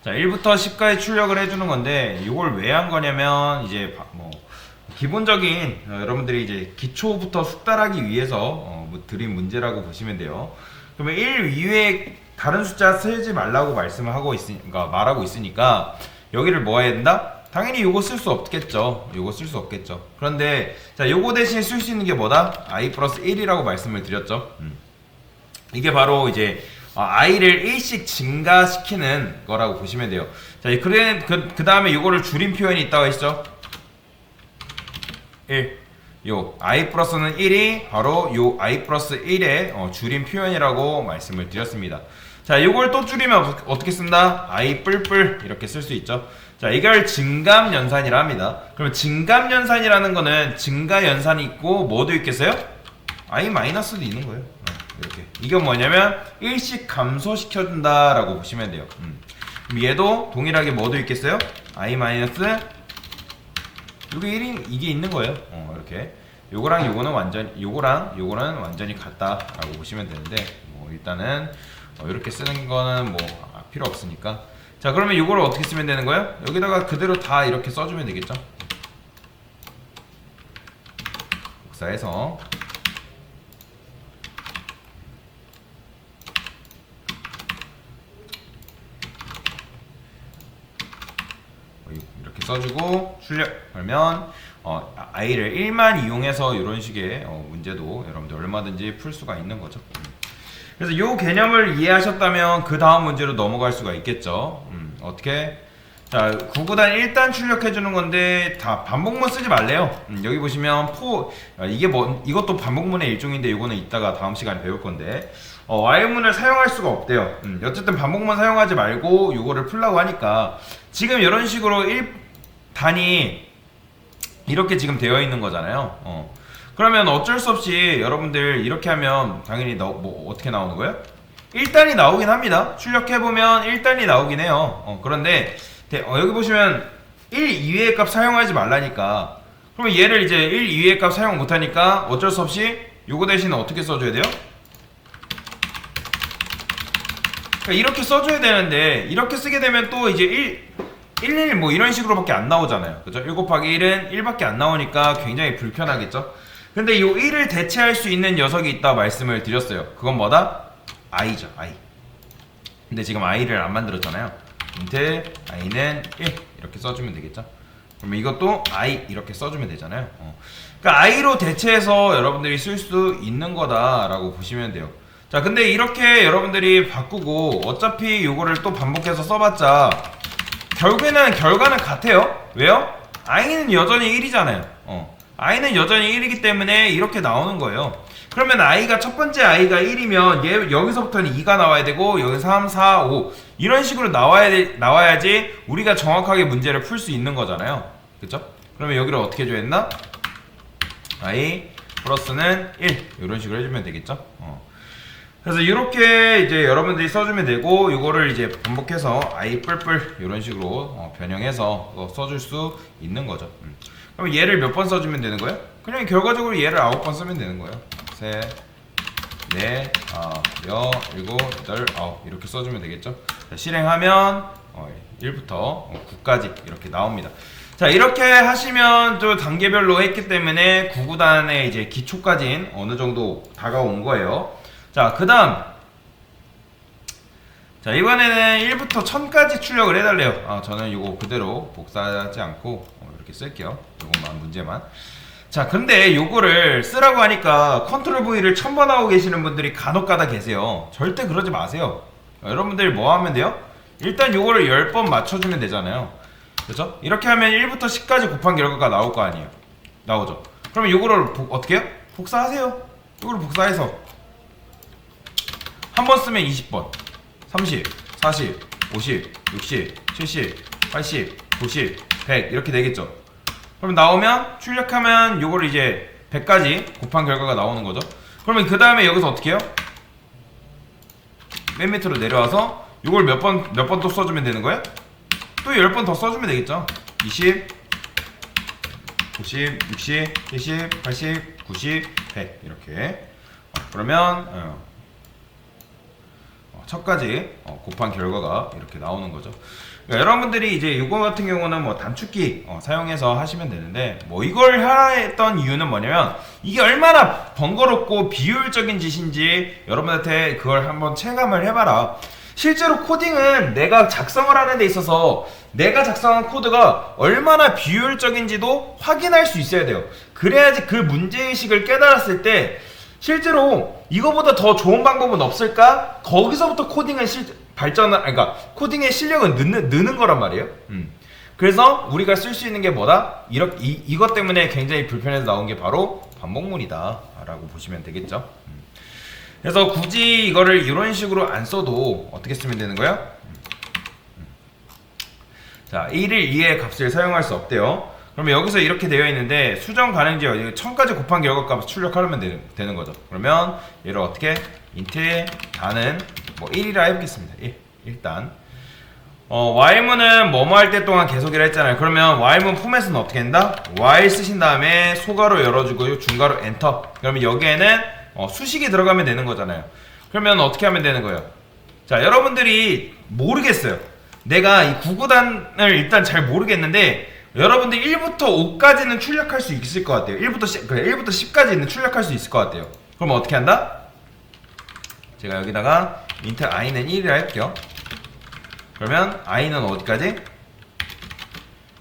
자, 1부터 10까지 출력을 해주는 건데, 이걸 왜 한 거냐면, 이제, 기본적인, 여러분들이 이제 기초부터 숙달하기 위해서, 드린 문제라고 보시면 돼요. 그러면 1 이외에 다른 숫자 쓰지 말라고 말씀을 하고 있으니까, 말하고 있으니까, 여기를 뭐 해야 된다? 당연히 요거 쓸 수 없겠죠. 요거 쓸 수 없겠죠. 그런데, 자, 요거 대신 쓸 수 있는 게 뭐다? i 플러스 1이라고 말씀을 드렸죠. 이게 바로 이제, i를 1씩 증가시키는 거라고 보시면 돼요. 자, 그 다음에 요거를 줄인 표현이 있다고 했죠? 1. 요 i 플러스는 1이 바로 요 i 플러스 1의 줄인 표현이라고 말씀을 드렸습니다. 자, 요걸 또 줄이면 어떻게 쓴다? i 뿔뿔 이렇게 쓸 수 있죠. 자, 이걸 증감연산이라 합니다. 그러면 증감연산이라는 거는 증가연산이 있고 뭐도 있겠어요? i 마이너스도 있는 거예요. 이렇게. 이건 뭐냐면 1씩 감소시켜준다라고 보시면 돼요. 그럼 얘도 동일하게 뭐도 있겠어요? i 마이너스 이게 있는 거예요. 이렇게. 요거랑 요거는 완전히 같다라고 보시면 되는데, 일단은 이렇게 쓰는 거는 필요 없으니까. 자, 그러면 요거를 어떻게 쓰면 되는 거예요? 여기다가 그대로 다 이렇게 써주면 되겠죠? 복사해서 이렇게 써주고 출력 걸면 i를 1만 이용해서 이런 식의 문제도 여러분들 얼마든지 풀 수가 있는 거죠. 그래서 이 개념을 이해하셨다면 그 다음 문제로 넘어갈 수가 있겠죠. 어떻게? 자, 9구단 1단 출력해주는 건데 다 반복문 쓰지 말래요. 여기 보시면 이것도 반복문의 일종인데 이거는 이따가 다음 시간에 배울 건데 while문을 사용할 수가 없대요. 어쨌든 반복문 사용하지 말고 이거를 풀라고 하니까 지금 이런 식으로 1단이 이렇게 지금 되어 있는 거잖아요. 그러면 어쩔 수 없이 여러분들 이렇게 하면 당연히 어떻게 나오는 거예요? 1단이 나오긴 합니다. 출력해보면 1단이 나오긴 해요. 그런데 여기 보시면 1 이외의 값 사용하지 말라니까. 그러면 얘를 이제 1 이외의 값 사용 못하니까 어쩔 수 없이 요거 대신 어떻게 써줘야 돼요? 그러니까 이렇게 써줘야 되는데 이렇게 쓰게 되면 또 이제 1 이런 식으로밖에 안 나오잖아요. 그죠? 1 곱하기 1은 1밖에 안 나오니까 굉장히 불편하겠죠? 근데 이 1을 대체할 수 있는 녀석이 있다 말씀을 드렸어요. 그건 뭐다? i죠, i. 근데 지금 i를 안 만들었잖아요. int i는 1 이렇게 써주면 되겠죠? 그러면 이것도 i 이렇게 써주면 되잖아요. 그러니까 i로 대체해서 여러분들이 쓸 수 있는 거다라고 보시면 돼요. 자, 근데 이렇게 여러분들이 바꾸고 어차피 이거를 또 반복해서 써봤자 결국에는 결과는 같아요. 왜요? i는 여전히 1이잖아요. i는 여전히 1이기 때문에 이렇게 나오는 거예요. 그러면 첫 번째 i가 1이면 여기서부터는 2가 나와야 되고 여기 3, 4, 5 이런 식으로 나와야지 우리가 정확하게 문제를 풀 수 있는 거잖아요. 그쵸? 그러면 여기를 어떻게 해줘야 했나? i 플러스는 1 이런 식으로 해주면 되겠죠? 그래서 이렇게 이제 여러분들이 써주면 되고 이거를 이제 반복해서 i 뿔뿔 이런 식으로 변형해서 써줄 수 있는 거죠. 그럼 얘를 몇 번 써주면 되는 거예요? 그냥 결과적으로 얘를 9번 쓰면 되는 거예요. 셋, 넷, 여, 일곱, 여덟, 아홉 이렇게 써주면 되겠죠. 자, 실행하면 1부터 9까지 이렇게 나옵니다. 자, 이렇게 하시면 또 단계별로 했기 때문에 9구단의 이제 기초까지는 어느 정도 다가온 거예요. 자, 그 다음 자, 이번에는 1부터 1000까지 출력을 해달래요. 저는 이거 그대로 복사하지 않고 이렇게 쓸게요. 이것만 문제만. 자, 근데 요거를 쓰라고 하니까 컨트롤 V를 1000번 하고 계시는 분들이 간혹가다 계세요. 절대 그러지 마세요. 여러분들 뭐 하면 돼요? 일단 요거를 10번 맞춰주면 되잖아요. 그죠? 이렇게 하면 1부터 10까지 곱한 결과가 나올 거 아니에요. 나오죠? 그러면 요거를 어떻게 해요? 복사하세요. 요거를 복사해서 한 번 쓰면 20번 30, 40, 50, 60, 70, 80, 90, 100 이렇게 되겠죠. 그럼 나오면 출력하면 요거를 이제 100까지 곱한 결과가 나오는 거죠. 그러면 그 다음에 여기서 어떻게 해요? 맨 밑으로 내려와서 요걸 몇 번 또 써주면 되는 거예요? 또 10번 더 써주면 되겠죠. 20, 50, 60, 70, 80, 90, 100 이렇게. 그러면 첫 가지 곱한 결과가 이렇게 나오는 거죠. 그러니까 여러분들이 이제 이거 같은 경우는 뭐 단축키 사용해서 하시면 되는데, 뭐 이걸 하라 했던 이유는 뭐냐면 이게 얼마나 번거롭고 비효율적인 짓인지 여러분한테 그걸 한번 체감을 해봐라. 실제로 코딩은 내가 작성을 하는 데 있어서 내가 작성한 코드가 얼마나 비효율적인지도 확인할 수 있어야 돼요. 그래야지 그 문제의식을 깨달았을 때 실제로 이거보다 더 좋은 방법은 없을까? 거기서부터 코딩은 그러니까 코딩의 실력은 느는 거란 말이에요. 그래서 우리가 쓸 수 있는 게 뭐다? 이것 때문에 굉장히 불편해서 나온 게 바로 반복문이다 라고 보시면 되겠죠. 그래서 굳이 이거를 이런 식으로 안 써도 어떻게 쓰면 되는 거예요? 자, 1일 2의 값을 사용할 수 없대요. 그러면 여기서 이렇게 되어 있는데 수정 가능지역 1000까지 곱한 결과값을 출력하면 되는 거죠. 그러면 얘를 어떻게 int 다는 뭐 1이라 해보겠습니다. 1 일단 while문은 뭐뭐 할 때 동안 계속이라 했잖아요. 그러면 while문 포맷은 어떻게 한다? while 쓰신 다음에 소가로 열어주고 중가로 엔터. 그러면 여기에는 수식이 들어가면 되는 거잖아요. 그러면 어떻게 하면 되는 거예요? 자, 여러분들이 모르겠어요. 내가 이 구구단을 일단 잘 모르겠는데 여러분들 1부터 5까지는 출력할 수 있을 것 같아요. 1부터 10까지는 출력할 수 있을 것 같아요. 그럼 어떻게 한다? 제가 여기다가 int i는 1이라 할게요. 그러면 i는 어디까지?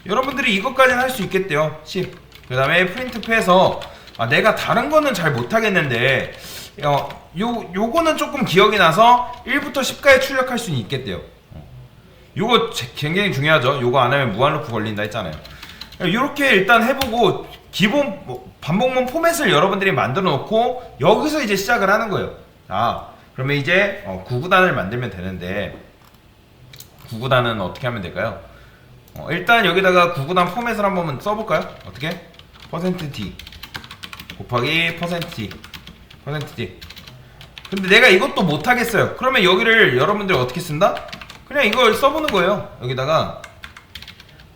여러분들이 이것까지는 할 수 있겠대요. 10. 그 다음에 printf에서 내가 다른 거는 잘 못하겠는데 요거는 조금 기억이 나서 1부터 10까지 출력할 수는 있겠대요. 요거 굉장히 중요하죠. 요거 안 하면 무한루프 걸린다 했잖아요. 요렇게 일단 해보고 기본 반복문 포맷을 여러분들이 만들어 놓고 여기서 이제 시작을 하는 거예요. 그러면 이제 구구단을 만들면 되는데 구구단은 어떻게 하면 될까요? 일단 여기다가 구구단 포맷을 한번 써볼까요? 어떻게? %d 곱하기 %d %d. 근데 내가 이것도 못하겠어요. 그러면 여기를 여러분들이 어떻게 쓴다? 그냥 이걸 써보는 거예요. 여기다가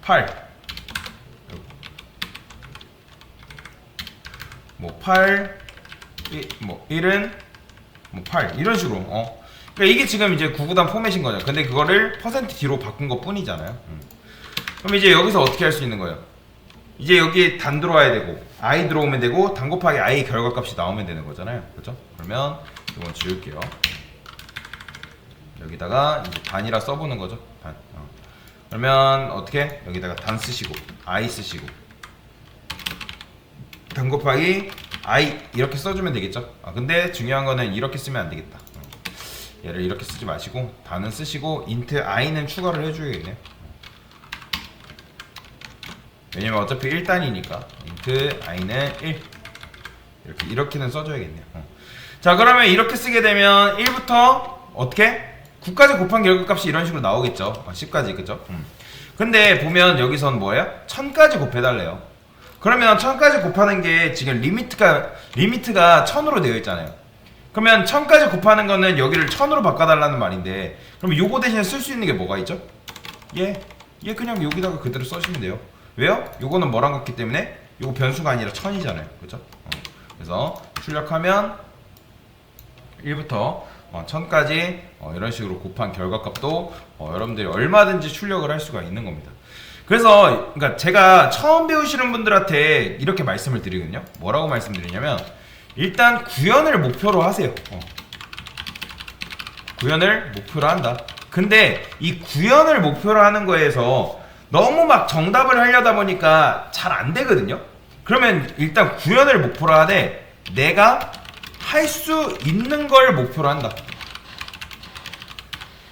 8 뭐 8 1은 뭐 8 이런 식으로 그러니까 이게 지금 이제 구구단 포맷인 거죠. 근데 그거를 %d로 바꾼 것 뿐이잖아요. 그럼 이제 여기서 어떻게 할 수 있는 거예요? 이제 여기 단 들어와야 되고 i 들어오면 되고 단 곱하기 i 결과값이 나오면 되는 거잖아요. 그렇죠? 그러면 이건 지울게요. 여기다가 이제 단이라 써보는 거죠. 단. 그러면 어떻게? 여기다가 단 쓰시고 i 쓰시고 단 곱하기 i 이렇게 써주면 되겠죠. 근데 중요한 거는 이렇게 쓰면 안 되겠다. 얘를 이렇게 쓰지 마시고 단은 쓰시고 int i는 추가를 해줘야겠네요. 왜냐면 어차피 1단이니까 int i는 1 이렇게는 써줘야겠네요. 자, 그러면 이렇게 쓰게 되면 1부터 어떻게? 9까지 곱한 결과값이 이런 식으로 나오겠죠. 10까지 그죠? 근데 보면 여기선 뭐예요? 1000까지 곱해달래요. 그러면 1000까지 곱하는 게 지금 리미트가 1000으로 되어 있잖아요. 그러면 1000까지 곱하는 거는 여기를 1000으로 바꿔달라는 말인데, 그럼 요거 대신에 쓸 수 있는 게 뭐가 있죠? 얘 그냥 여기다가 그대로 써주면 돼요. 왜요? 요거는 뭐랑 같기 때문에 요거 변수가 아니라 1000이잖아요. 그죠? 그래서 출력하면 1부터 1000까지 이런 식으로 곱한 결과값도 여러분들이 얼마든지 출력을 할 수가 있는 겁니다. 그래서 그러니까 제가 처음 배우시는 분들한테 이렇게 말씀을 드리거든요. 뭐라고 말씀드리냐면 일단 구현을 목표로 하세요. 구현을 목표로 한다. 근데 이 구현을 목표로 하는 거에서 너무 막 정답을 하려다 보니까 잘 안 되거든요. 그러면 일단 구현을 목표로 하되 내가 할 수 있는 걸 목표로 한다.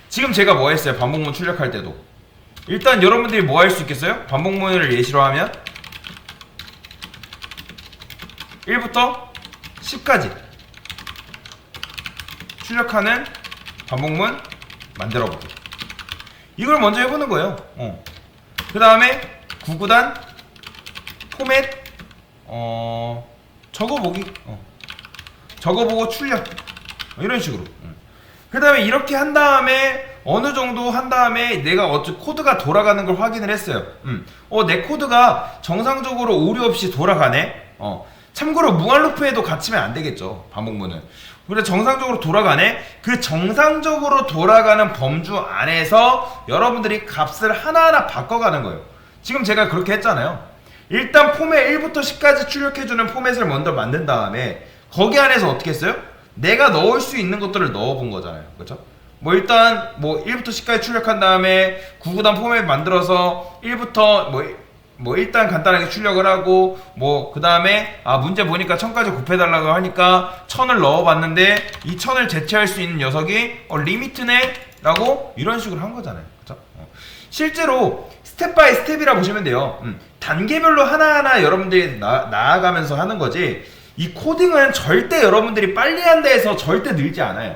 지금 제가 뭐 했어요? 반복문 출력할 때도 일단 여러분들이 뭐 할 수 있겠어요? 반복문을 예시로 하면 1부터 10까지 출력하는 반복문 만들어보기. 이걸 먼저 해보는 거예요. 그 다음에 구구단 포맷 적어보기. 적어보고 출력 이런 식으로. 그 다음에 이렇게 한 다음에 어느 정도 한 다음에 내가 코드가 돌아가는 걸 확인을 했어요. 내 코드가 정상적으로 오류 없이 돌아가네. 참고로 무한루프에도 갇히면 안 되겠죠. 반복문은 우리가 정상적으로 돌아가네? 그 정상적으로 돌아가는 범주 안에서 여러분들이 값을 하나하나 바꿔가는 거예요. 지금 제가 그렇게 했잖아요. 일단 포맷 1부터 10까지 출력해주는 포맷을 먼저 만든 다음에 거기 안에서 어떻게 했어요? 내가 넣을 수 있는 것들을 넣어본 거잖아요. 그렇죠? 뭐 일단 뭐 1부터 10까지 출력한 다음에 구구단 포맷 만들어서 1부터 뭐 일단 간단하게 출력을 하고 뭐 그 다음에 문제 보니까 1000까지 곱해달라고 하니까 1000을 넣어봤는데 이 1000을 제치할 수 있는 녀석이 리미트네 라고 이런 식으로 한 거잖아요. 그쵸? 실제로 스텝 바이 스텝이라 보시면 돼요. 단계별로 하나하나 여러분들이 나아가면서 하는 거지 이 코딩은 절대 여러분들이 빨리 한다 해서 절대 늘지 않아요.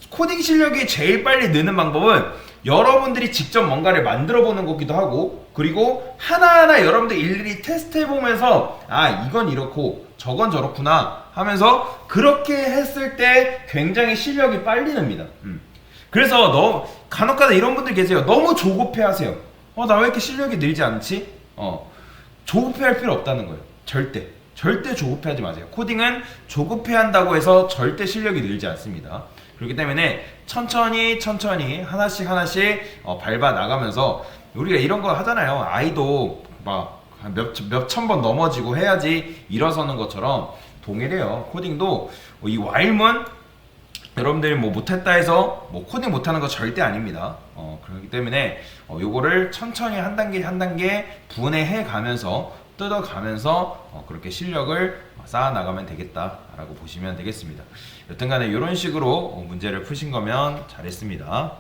코딩 실력이 제일 빨리 느는 방법은 여러분들이 직접 뭔가를 만들어 보는 거기도 하고 그리고 하나하나 여러분들 일일이 테스트 해보면서 이건 이렇고 저건 저렇구나 하면서 그렇게 했을 때 굉장히 실력이 빨리 납니다. 그래서 간혹가다 이런 분들 계세요. 너무 조급해 하세요. 나 왜 이렇게 실력이 늘지 않지? 조급해 할 필요 없다는 거예요. 절대 조급해 하지 마세요. 코딩은 조급해 한다고 해서 절대 실력이 늘지 않습니다. 그렇기 때문에 천천히 하나씩 밟아 나가면서 우리가 이런 거 하잖아요. 아이도 막 몇천 번 넘어지고 해야지 일어서는 것처럼 동일해요. 코딩도 이 while문 여러분들이 뭐 못했다 해서 뭐 코딩 못하는 거 절대 아닙니다. 그렇기 때문에 요거를 천천히 한 단계 분해해 가면서 뜯어가면서 그렇게 실력을 쌓아 나가면 되겠다라고 보시면 되겠습니다. 여튼간에 이런 식으로 문제를 푸신 거면 잘했습니다.